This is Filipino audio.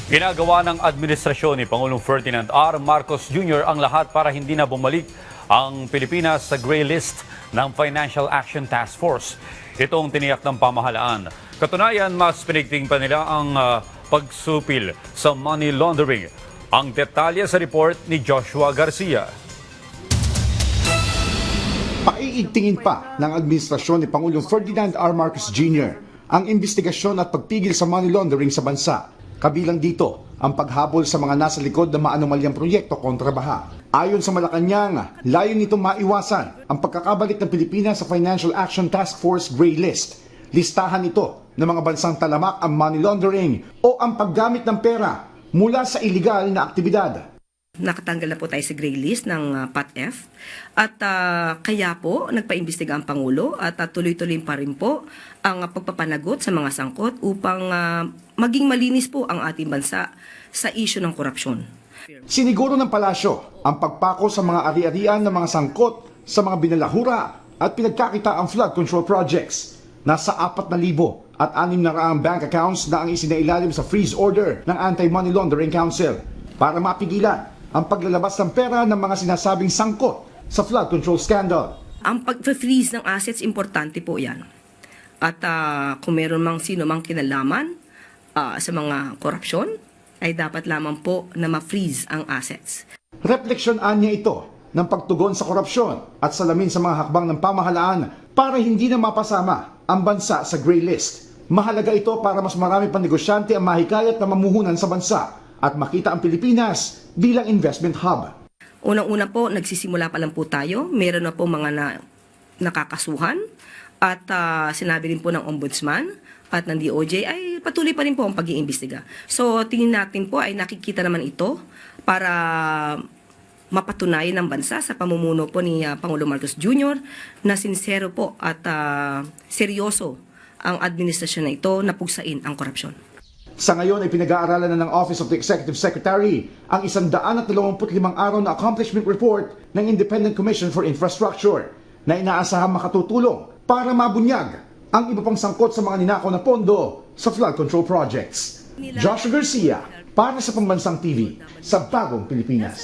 Ginagawa ng administrasyon ni Pangulong Ferdinand R. Marcos Jr. ang lahat para hindi na bumalik ang Pilipinas sa gray list ng Financial Action Task Force. Itong tiniyak ng pamahalaan. Katunayan, mas pinigting pa nila ang pagsupil sa money laundering. Ang detalye sa report ni Joshua Garcia. Paiigtingin pa ng administrasyon ni Pangulong Ferdinand R. Marcos Jr. ang investigasyon at pagpigil sa money laundering sa bansa. Kabilang dito ang paghabol sa mga nasa likod ng maanomalyang proyekto kontra baha. Ayon sa Malacanang, layon nito maiwasan ang pagkakabalik ng Pilipinas sa Financial Action Task Force Gray List. Listahan ito ng mga bansang talamak ang money laundering o ang paggamit ng pera mula sa iligal na aktibidad. Nakatanggal na po tayo sa gray list ng PATF at kaya po nagpaimbestiga ang Pangulo at tuloy-tuloy pa rin po ang pagpapanagot sa mga sangkot upang maging malinis po ang ating bansa sa isyu ng korupsyon. Siniguro ng palasyo ang pagpako sa mga ari-arian ng mga sangkot sa mga binalahura at pinagkakita ang flood control projects. Nasa 4,000 at 600 bank accounts na ang isinailalim sa freeze order ng Anti-Money Laundering Council para mapigilan ang paglalabas ng pera ng mga sinasabing sangkot sa flood control scandal. Ang pag-freeze ng assets, importante po yan. At kung meron mang sino mang kinalaman sa mga korupsyon, ay dapat lamang po na ma-freeze ang assets. Refleksyon anya ito ng pagtugon sa korupsyon at salamin sa mga hakbang ng pamahalaan para hindi na mapasama ang bansa sa gray list. Mahalaga ito para mas marami pang negosyante ang mahikayat na mamuhunan sa bansa at makita ang Pilipinas bilang investment hub. Unang-una po, nagsisimula pa lang po tayo. Meron na po mga nakakasuhan at sinabi rin po ng Ombudsman at ng DOJ ay patuloy pa rin po ang pag-iimbestiga. So tingin natin po ay nakikita naman ito para mapatunayan ng bansa sa pamumuno po ni Pangulong Marcos Jr. na sincero po at seryoso ang administrasyon na ito na pugsain ang korupsyon. Sa ngayon ay pinag-aaralan na ng Office of the Executive Secretary ang 125 araw na accomplishment report ng Independent Commission for Infrastructure na inaasahang makatutulong para mabunyag ang iba pang sangkot sa mga ninakaw na pondo sa flood control projects. Joshua Garcia para sa Pambansang TV sa Bagong Pilipinas.